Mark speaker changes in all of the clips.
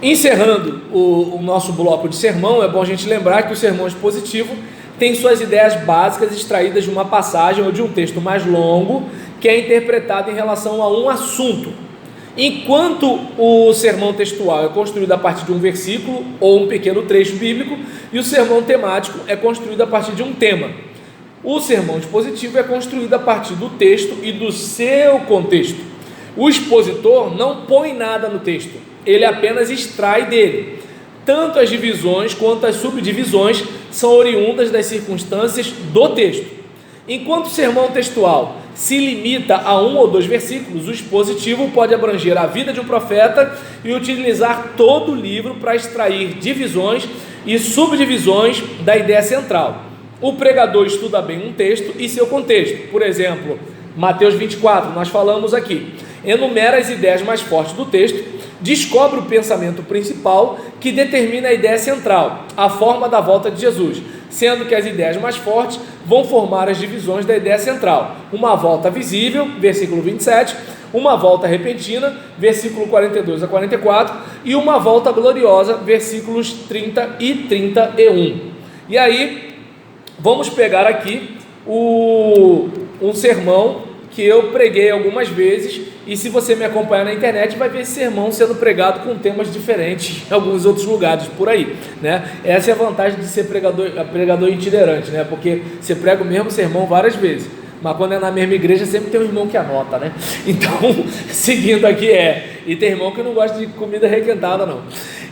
Speaker 1: Encerrando o nosso bloco de sermão, é bom a gente lembrar que o sermão expositivo tem suas ideias básicas extraídas de uma passagem ou de um texto mais longo, que é interpretado em relação a um assunto. Enquanto o sermão textual é construído a partir de um versículo ou um pequeno trecho bíblico, e o sermão temático é construído a partir de um tema. O sermão expositivo é construído a partir do texto e do seu contexto. O expositor não põe nada no texto, ele apenas extrai dele. Tanto as divisões quanto as subdivisões são oriundas das circunstâncias do texto. Enquanto o sermão textual se limita a 1 ou 2 versículos, o expositivo pode abranger a vida de um profeta e utilizar todo o livro para extrair divisões e subdivisões da ideia central. O pregador estuda bem um texto e seu contexto. Por exemplo, Mateus 24, nós falamos aqui, enumera as ideias mais fortes do texto, descobre o pensamento principal que determina a ideia central, a forma da volta de Jesus, sendo que as ideias mais fortes vão formar as divisões da ideia central. Uma volta visível, versículo 27, uma volta repentina, versículo 42 a 44, e uma volta gloriosa, versículos 30 e 31. E aí, vamos pegar aqui um sermão que eu preguei algumas vezes, e se você me acompanhar na internet, vai ver esse sermão sendo pregado com temas diferentes em alguns outros lugares por aí, né? Essa é a vantagem de ser pregador itinerante, né? Porque você prega o mesmo sermão várias vezes, mas quando é na mesma igreja sempre tem um irmão que anota, né? Então, seguindo aqui e tem irmão que não gosta de comida requentada não.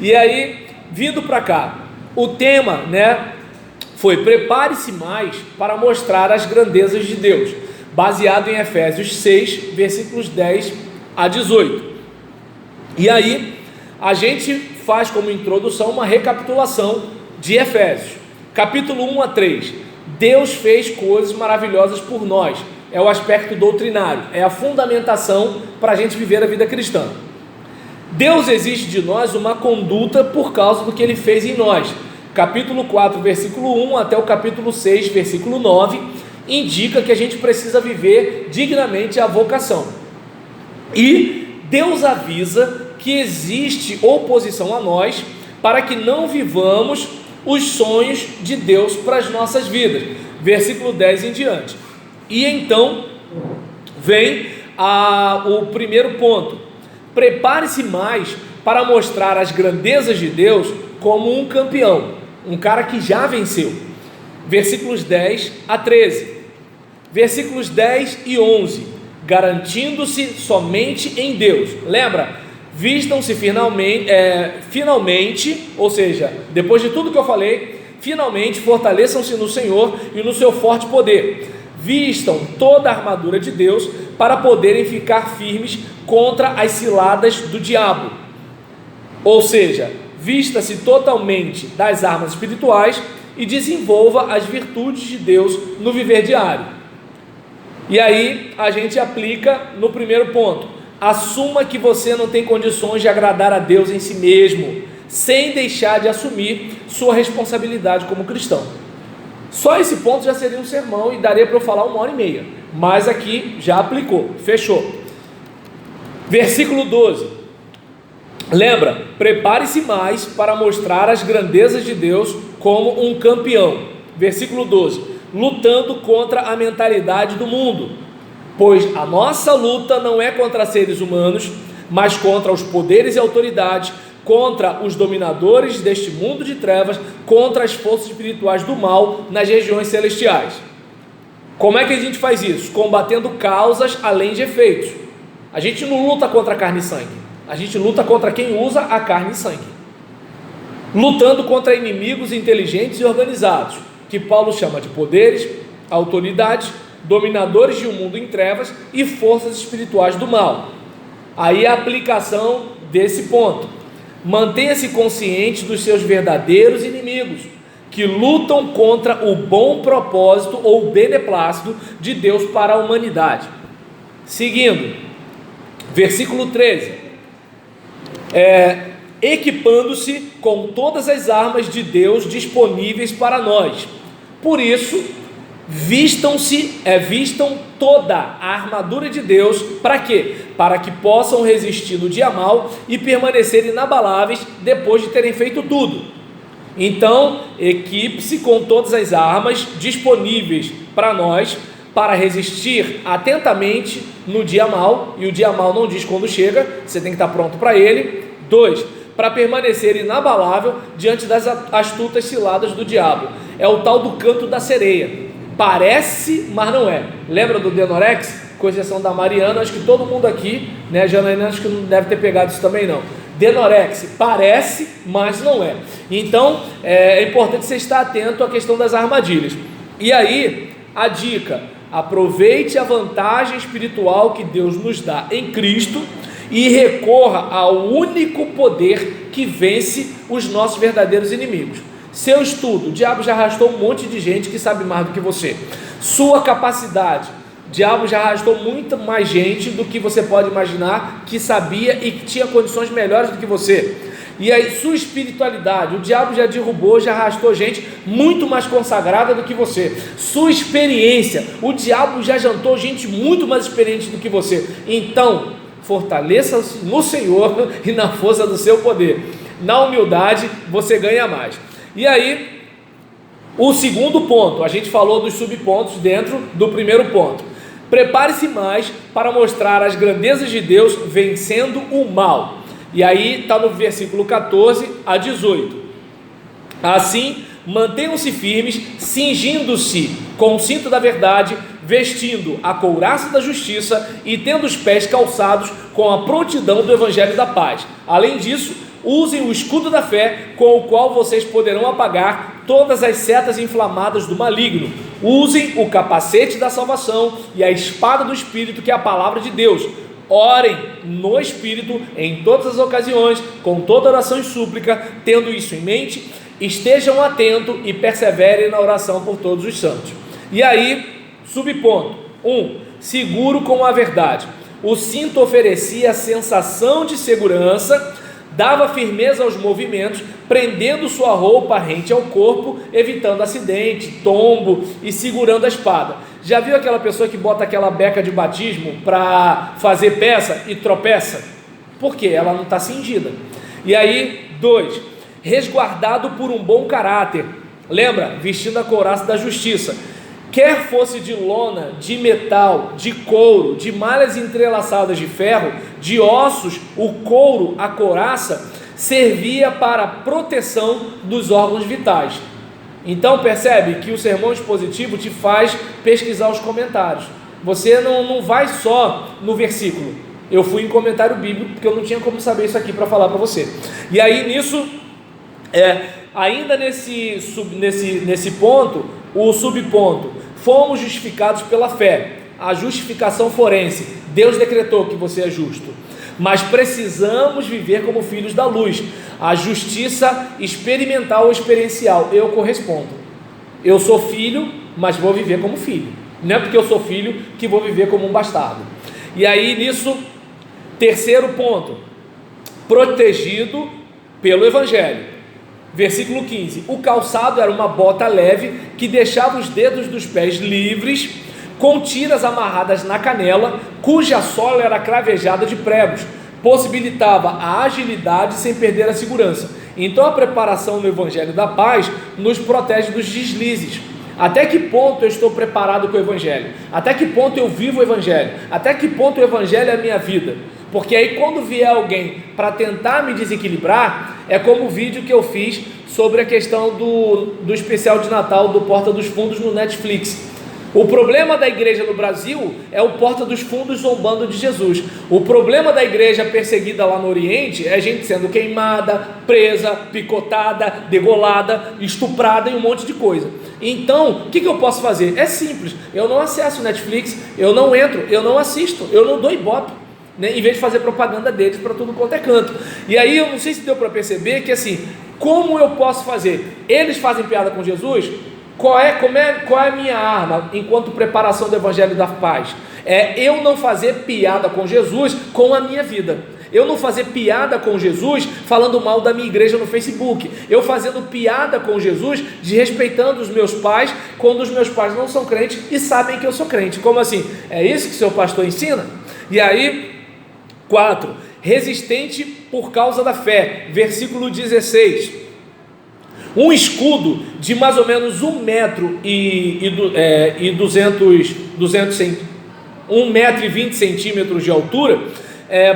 Speaker 1: E aí, vindo para cá, o tema, né, foi prepare-se mais para mostrar as grandezas de Deus, baseado em Efésios 6, versículos 10 a 18. E aí, a gente faz como introdução uma recapitulação de Efésios, capítulo 1 a 3. Deus fez coisas maravilhosas por nós, é o aspecto doutrinário, é a fundamentação para a gente viver a vida cristã. Deus exige de nós uma conduta por causa do que Ele fez em nós. Capítulo 4, versículo 1 até o capítulo 6, versículo 9, indica que a gente precisa viver dignamente a vocação. E Deus avisa que existe oposição a nós para que não vivamos os sonhos de Deus para as nossas vidas. Versículo 10 em diante. E então vem o primeiro ponto. Prepare-se mais para mostrar as grandezas de Deus como um campeão, um cara que já venceu. Versículos 10 a 13. Versículos 10 e 11, garantindo-se somente em Deus. Lembra? Vistam-se finalmente, ou seja, depois de tudo que eu falei, finalmente fortaleçam-se no Senhor e no seu forte poder. Vistam toda a armadura de Deus para poderem ficar firmes contra as ciladas do diabo. Ou seja, vista-se totalmente das armas espirituais e desenvolva as virtudes de Deus no viver diário. E aí a gente aplica no primeiro ponto: assuma que você não tem condições de agradar a Deus em si mesmo, sem deixar de assumir sua responsabilidade como cristão. Só esse ponto já seria um sermão e daria para eu falar 1h30, mas aqui já aplicou, fechou. Versículo 12, lembra, prepare-se mais para mostrar as grandezas de Deus como um campeão. Versículo 12, lutando contra a mentalidade do mundo, pois a nossa luta não é contra seres humanos, mas contra os poderes e autoridades, contra os dominadores deste mundo de trevas, contra as forças espirituais do mal nas regiões celestiais. Como é que a gente faz isso? Combatendo causas além de efeitos. A gente não luta contra carne e sangue, a gente luta contra quem usa a carne e sangue, lutando contra inimigos inteligentes e organizados, que Paulo chama de poderes, autoridades, dominadores de um mundo em trevas e forças espirituais do mal. Aí a aplicação desse ponto: mantenha-se consciente dos seus verdadeiros inimigos, que lutam contra o bom propósito ou beneplácito de Deus para a humanidade. Seguindo, versículo 13, equipando-se com todas as armas de Deus disponíveis para nós. Por isso, vistam toda a armadura de Deus. Para quê? para que possam resistir no dia mau e permanecer inabaláveis depois de terem feito tudo. Então, equipe-se com todas as armas disponíveis para nós, para resistir atentamente no dia mau, e o dia mau não diz quando chega, você tem que estar pronto para ele. 2, para permanecer inabalável diante das astutas ciladas do diabo. É o tal do canto da sereia. Parece, mas não é. Lembra do Denorex? Com exceção da Mariana, acho que todo mundo aqui, né, a Janaína acho que não deve ter pegado isso também não. Denorex, parece, mas não é. Então, é importante você estar atento à questão das armadilhas. E aí, a dica: aproveite a vantagem espiritual que Deus nos dá em Cristo e recorra ao único poder que vence os nossos verdadeiros inimigos. Seu estudo: o diabo já arrastou um monte de gente que sabe mais do que você. Sua capacidade: o diabo já arrastou muita mais gente do que você pode imaginar que sabia e que tinha condições melhores do que você. E aí, sua espiritualidade: o diabo já derrubou, já arrastou gente muito mais consagrada do que você. Sua experiência: o diabo já jantou gente muito mais experiente do que você. Então, fortaleça-se no Senhor e na força do seu poder. Na humildade, você ganha mais. E aí, o segundo ponto, a gente falou dos subpontos dentro do primeiro ponto. Prepare-se mais para mostrar as grandezas de Deus vencendo o mal. E aí está no versículo 14 a 18. Assim, mantenham-se firmes, cingindo-se com o cinto da verdade, vestindo a couraça da justiça e tendo os pés calçados com a prontidão do evangelho da paz. Além disso, usem o escudo da fé, com o qual vocês poderão apagar todas as setas inflamadas do maligno. Usem o capacete da salvação e a espada do Espírito, que é a palavra de Deus. Orem no Espírito em todas as ocasiões, com toda oração e súplica. Tendo isso em mente, estejam atentos e perseverem na oração por todos os santos. E aí, subponto 1, seguro com a verdade. O cinto oferecia a sensação de segurança, dava firmeza aos movimentos, prendendo sua roupa rente ao corpo, evitando acidente, tombo e segurando a espada. Já viu aquela pessoa que bota aquela beca de batismo para fazer peça e tropeça? Por quê? Ela não está cingida. E aí, 2, resguardado por um bom caráter. Lembra? Vestindo a couraça da justiça. Quer fosse de lona, de metal, de couro, de malhas entrelaçadas de ferro, de ossos, o couro, a couraça, servia para a proteção dos órgãos vitais. Então percebe que o sermão expositivo te faz pesquisar os comentários. Você não vai só no versículo. Eu fui em comentário bíblico porque eu não tinha como saber isso aqui para falar para você. E aí nisso, ainda nesse ponto, o subponto: fomos justificados pela fé. A justificação forense: Deus decretou que você é justo, mas precisamos viver como filhos da luz. A justiça experimental ou experiencial: eu correspondo. Eu sou filho, mas vou viver como filho. Não é porque eu sou filho que vou viver como um bastardo. E aí nisso, terceiro ponto: protegido pelo Evangelho. Versículo 15: o calçado era uma bota leve que deixava os dedos dos pés livres, com tiras amarradas na canela, cuja sola era cravejada de pregos, possibilitava a agilidade sem perder a segurança. Então a preparação no Evangelho da Paz nos protege dos deslizes. Até que ponto eu estou preparado com o Evangelho? Até que ponto eu vivo o Evangelho? Até que ponto o Evangelho é a minha vida? Porque aí quando vier alguém para tentar me desequilibrar, é como o vídeo que eu fiz sobre a questão do especial de Natal do Porta dos Fundos no Netflix. O problema da igreja no Brasil é o Porta dos Fundos zombando de Jesus. O problema da igreja perseguida lá no Oriente é gente sendo queimada, presa, picotada, degolada, estuprada e um monte de coisa. Então, o que eu posso fazer? É simples: eu não acesso Netflix, eu não entro, eu não assisto, eu não dou ibope, né? Em vez de fazer propaganda deles para tudo quanto é canto. E aí eu não sei se deu para perceber que assim, como eu posso fazer? Eles fazem piada com Jesus. Qual é a minha arma enquanto preparação do Evangelho da Paz? É eu não fazer piada com Jesus com a minha vida. Eu não fazer piada com Jesus falando mal da minha igreja no Facebook. Eu fazendo piada com Jesus, desrespeitando os meus pais, quando os meus pais não são crentes e sabem que eu sou crente. Como assim? É isso que seu pastor ensina? E aí, 4. Resistente por causa da fé, versículo 16. Um escudo de mais ou menos 1 metro e 1 metro e 20 centímetros de altura,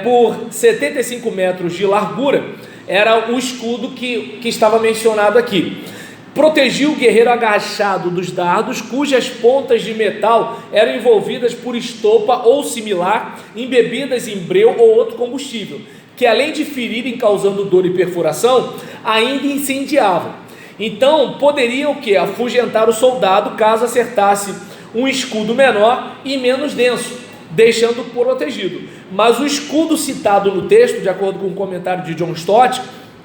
Speaker 1: por 75 metros de largura, era o escudo que estava mencionado aqui. Protegia o guerreiro agachado dos dardos, cujas pontas de metal eram envolvidas por estopa ou similar, embebidas em breu ou outro combustível, que além de ferirem causando dor e perfuração, ainda incendiavam. Então poderia o que? Afugentar o soldado caso acertasse um escudo menor e menos denso, deixando protegido. Mas o escudo citado no texto, de acordo com o comentário de John Stott,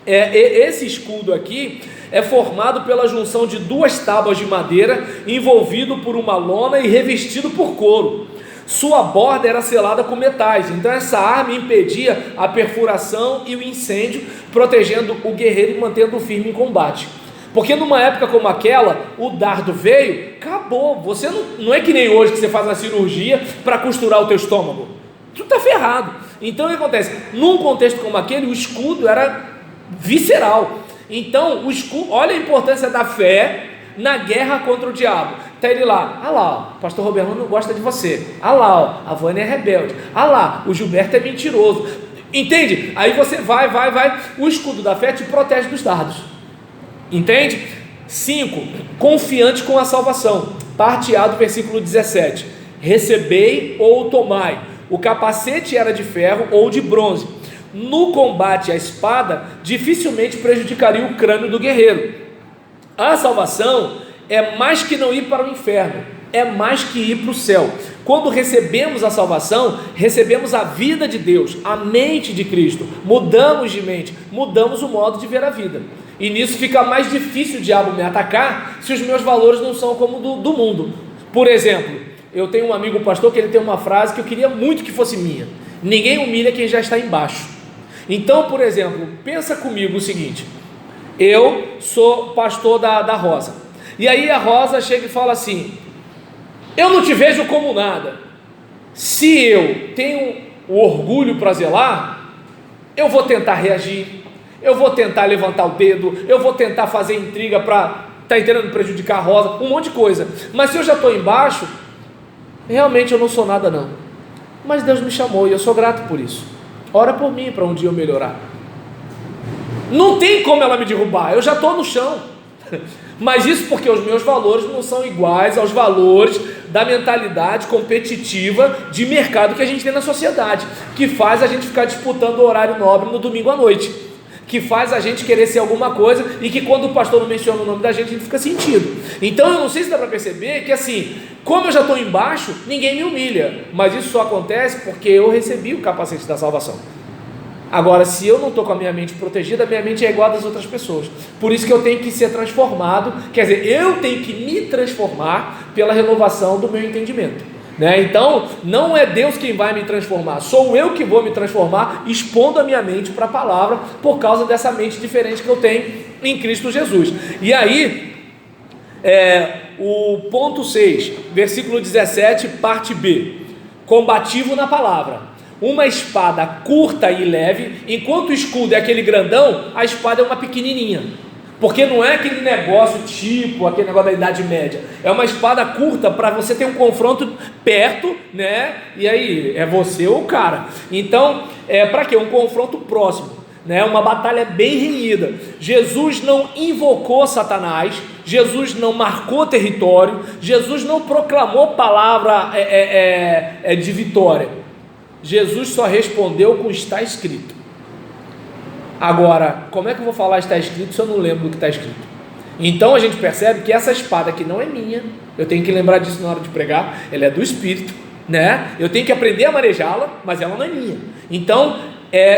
Speaker 1: esse escudo aqui é formado pela junção de 2 tábuas de madeira, envolvido por uma lona e revestido por couro. Sua borda era selada com metais, então essa arma impedia a perfuração e o incêndio, protegendo o guerreiro e mantendo-o firme em combate. Porque numa época como aquela, o dardo veio, acabou. Você não é que nem hoje que você faz uma cirurgia para costurar o teu estômago. Tu está ferrado. Então o que acontece? Num contexto como aquele, o escudo era visceral. Então o escudo, olha a importância da fé na guerra contra o diabo. Está ele lá, ó, o pastor Roberto não gosta de você. Lá, ó, a Vânia é rebelde. Lá, o Gilberto é mentiroso. Entende? Aí você vai. O escudo da fé te protege dos dardos. Entende? 5. Confiante com a salvação. Parte A do versículo 17. Recebei ou tomai. O capacete era de ferro ou de bronze. No combate à espada, dificilmente prejudicaria o crânio do guerreiro. A salvação é mais que não ir para o inferno, é mais que ir para o céu. Quando recebemos a salvação, recebemos a vida de Deus, a mente de Cristo, mudamos de mente, mudamos o modo de ver a vida. E nisso fica mais difícil o diabo me atacar se os meus valores não são como do mundo. Por exemplo, eu tenho um amigo pastor que ele tem uma frase que eu queria muito que fosse minha: ninguém humilha quem já está embaixo. Então, por exemplo, pensa comigo o seguinte: eu sou pastor da Rosa, e aí a Rosa chega e fala assim: eu não te vejo como nada. Se eu tenho o orgulho para zelar, eu vou tentar reagir, eu vou tentar levantar o dedo, eu vou tentar fazer intriga para entendendo, prejudicar a Rosa, um monte de coisa. Mas se eu já estou embaixo, realmente eu não sou nada não. Mas Deus me chamou e eu sou grato por isso. Ora por mim para um dia eu melhorar. Não tem como ela me derrubar, eu já estou no chão. Mas isso porque os meus valores não são iguais aos valores da mentalidade competitiva de mercado que a gente tem na sociedade, que faz a gente ficar disputando o horário nobre no domingo à noite, que faz a gente querer ser alguma coisa e que quando o pastor não menciona o nome da gente, a gente fica sentido. Então eu não sei se dá para perceber que assim, como eu já estou embaixo, ninguém me humilha, mas isso só acontece porque eu recebi o capacete da salvação. Agora, se eu não estou com a minha mente protegida, a minha mente é igual a das outras pessoas. Por isso que eu tenho que ser transformado, quer dizer, eu tenho que me transformar pela renovação do meu entendimento, né? Então, não é Deus quem vai me transformar, sou eu que vou me transformar, expondo a minha mente para a palavra, por causa dessa mente diferente que eu tenho em Cristo Jesus. E aí, o ponto 6, versículo 17, parte B: combativo na palavra. Uma espada curta e leve, enquanto o escudo é aquele grandão, a espada é uma pequenininha, porque não é aquele negócio tipo, aquele negócio da Idade Média, é uma espada curta para você ter um confronto perto, né? E aí, é você ou o cara. Então, para quê? Um confronto próximo, né? Uma batalha bem renhida. Jesus não invocou Satanás, Jesus não marcou território, Jesus não proclamou palavra de vitória. Jesus só respondeu com está escrito. Agora, como é que eu vou falar está escrito se eu não lembro do que está escrito? Então a gente percebe que essa espada aqui não é minha, eu tenho que lembrar disso na hora de pregar, ela é do Espírito, né? Eu tenho que aprender a manejá-la, mas ela não é minha. Então,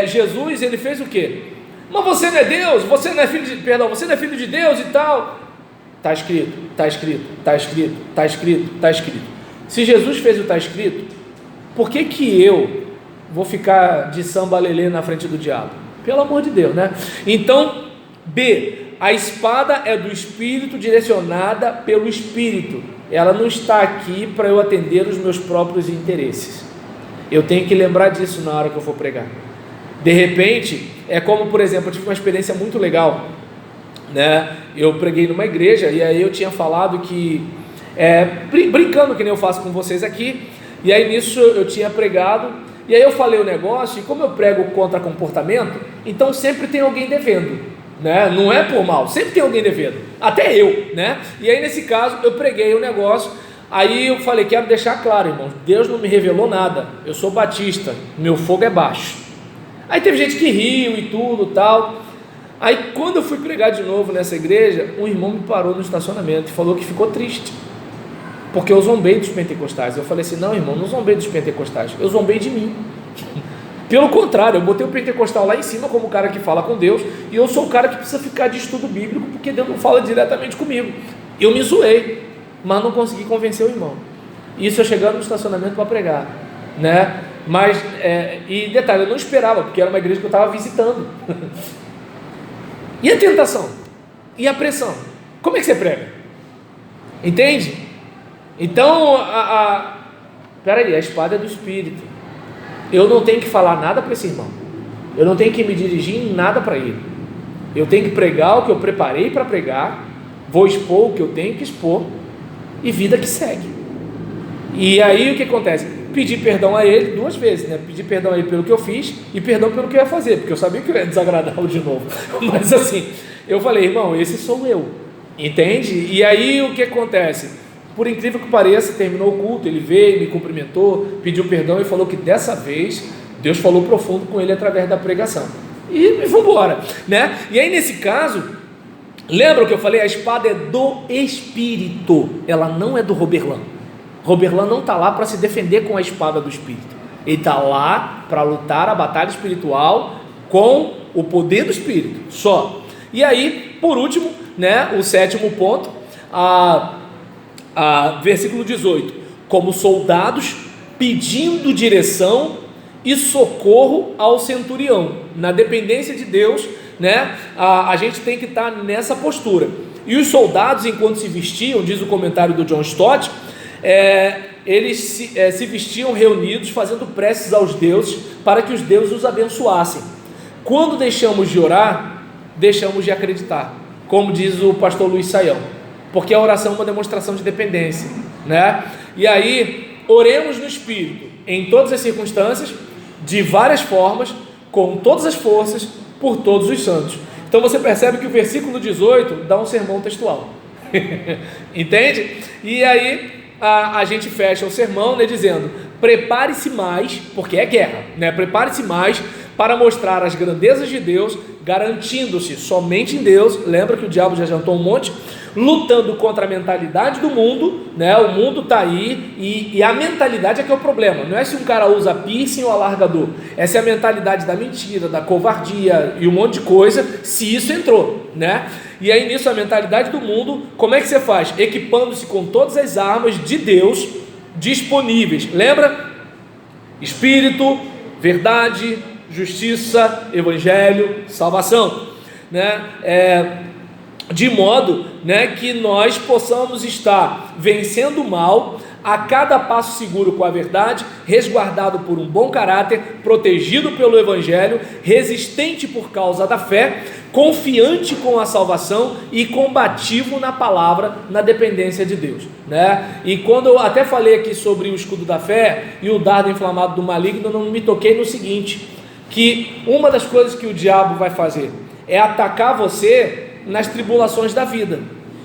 Speaker 1: Jesus, ele fez o quê? Mas você não é Deus, você não é filho de Deus e tal. Está escrito, está escrito, está escrito, está escrito, está escrito. Se Jesus fez o está escrito, por que eu vou ficar de samba-lelê na frente do diabo? Pelo amor de Deus, né? Então, B, a espada é do Espírito, direcionada pelo Espírito. Ela não está aqui para eu atender os meus próprios interesses. Eu tenho que lembrar disso na hora que eu for pregar. De repente, é como, por exemplo, eu tive uma experiência muito legal, né? Eu preguei numa igreja e aí eu tinha falado que, brincando que nem eu faço com vocês aqui, e aí nisso eu tinha pregado, e aí eu falei o negócio, e como eu prego contra comportamento, então sempre tem alguém devendo, né? Não é por mal, sempre tem alguém devendo, até eu, né? E aí nesse caso eu preguei o negócio, aí eu falei, quero deixar claro, irmãos, Deus não me revelou nada, eu sou batista, meu fogo é baixo. Aí teve gente que riu e tudo tal. Aí quando eu fui pregar de novo nessa igreja, um irmão me parou no estacionamento e falou que ficou triste, porque eu zombei dos pentecostais. Eu falei assim, não irmão, não zombei dos pentecostais, eu zombei de mim. Pelo contrário, eu botei o pentecostal lá em cima como o cara que fala com Deus, e eu sou o cara que precisa ficar de estudo bíblico, porque Deus não fala diretamente comigo. Eu me zoei, mas não consegui convencer o irmão. Isso eu chegando no estacionamento para pregar, né? Mas, e detalhe, eu não esperava, porque era uma igreja que eu estava visitando. E a tentação? E a pressão? Como é que você prega? Entende? Então, peraí, a espada é do Espírito. Eu não tenho que falar nada para esse irmão. Eu não tenho que me dirigir em nada para ele. Eu tenho que pregar o que eu preparei para pregar, vou expor o que eu tenho que expor, e vida que segue. E aí o que acontece? Pedir perdão a ele 2 vezes, né? Pedir perdão a ele pelo que eu fiz e perdão pelo que eu ia fazer, porque eu sabia que eu ia desagradá-lo de novo. Mas assim, eu falei, irmão, esse sou eu, entende? E aí o que acontece? Por incrível que pareça, terminou o culto, ele veio, me cumprimentou, pediu perdão e falou que dessa vez Deus falou profundo com ele através da pregação. E vamos embora, né? E aí nesse caso, lembra o que eu falei? A espada é do Espírito, ela não é do Roberlan. Roberlan não está lá para se defender com a espada do Espírito, ele está lá para lutar a batalha espiritual com o poder do Espírito, só. E aí, por último, né, o 7º ponto, versículo 18, como soldados pedindo direção e socorro ao centurião, na dependência de Deus, né, a gente tem que estar nessa postura. E os soldados, enquanto se vestiam, diz o comentário do John Stott, eles se vestiam reunidos, fazendo preces aos deuses, para que os deuses os abençoassem. Quando deixamos de orar, deixamos de acreditar, como diz o pastor Luiz Saião, porque a oração é uma demonstração de dependência, né? E aí, oremos no Espírito, em todas as circunstâncias, de várias formas, com todas as forças, por todos os santos. Então você percebe que o versículo 18 dá um sermão textual, entende? E aí a gente fecha o sermão, né, dizendo, prepare-se mais, porque é guerra, né? Prepare-se mais para mostrar as grandezas de Deus, garantindo-se somente em Deus. Lembra que o diabo já jantou um monte, lutando contra a mentalidade do mundo, né? O mundo está aí, e a mentalidade é que é o problema. Não é se um cara usa piercing ou alargador, essa é a mentalidade da mentira, da covardia e um monte de coisa, se isso entrou, né? E aí nisso, a mentalidade do mundo, como é que você faz? Equipando-se com todas as armas de Deus disponíveis. Lembra? Espírito, verdade, justiça, evangelho, salvação, né? De modo, né, que nós possamos estar vencendo o mal a cada passo seguro com a verdade, resguardado por um bom caráter, protegido pelo evangelho, resistente por causa da fé, confiante com a salvação e combativo na palavra, na dependência de Deus, né? E quando eu até falei aqui sobre o escudo da fé e o dardo inflamado do maligno, eu não me toquei no seguinte, que uma das coisas que o diabo vai fazer é atacar você nas tribulações da vida,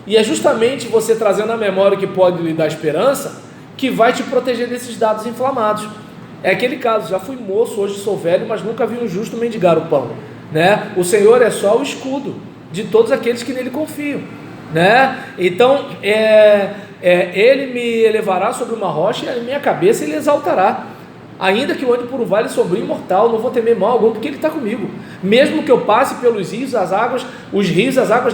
Speaker 1: e é justamente você trazendo a memória que pode lhe dar esperança, que vai te proteger desses dados inflamados. É aquele caso, já fui moço, hoje sou velho, mas nunca vi um justo mendigar o pão, né? O Senhor é só o escudo de todos aqueles que nele confiam, né? Então, ele me elevará sobre uma rocha, e a minha cabeça ele exaltará. Ainda que eu ande por um vale sombrio e mortal, não vou temer mal algum, porque ele está comigo. Mesmo que eu passe pelos rios, as águas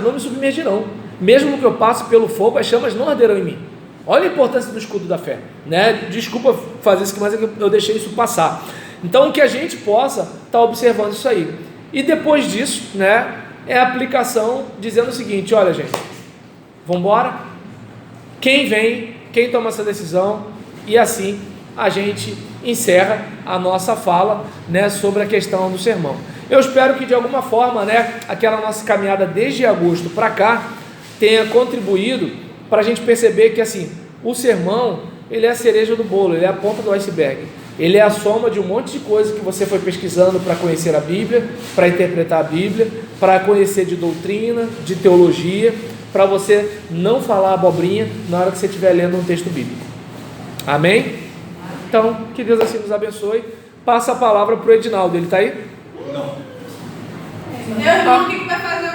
Speaker 1: não me submergirão. Mesmo que eu passe pelo fogo, as chamas não arderão em mim. Olha a importância do escudo da fé, né? Desculpa fazer isso, mas eu deixei isso passar. Então, que a gente possa estar observando isso aí. E depois disso, né, é a aplicação dizendo o seguinte: olha, gente, vamos embora? Quem vem, quem toma essa decisão, e assim a gente encerra a nossa fala, né, sobre a questão do sermão. Eu espero que de alguma forma, né, aquela nossa caminhada desde agosto para cá tenha contribuído para a gente perceber que assim, o sermão, ele é a cereja do bolo, ele é a ponta do iceberg. Ele é a soma de um monte de coisas que você foi pesquisando para conhecer a Bíblia, para interpretar a Bíblia, para conhecer de doutrina, de teologia, para você não falar abobrinha na hora que você estiver lendo um texto bíblico. Amém? Então, que Deus assim nos abençoe. Passa a palavra para o Edinaldo, ele está aí?
Speaker 2: Não. Meu irmão, o que vai fazer?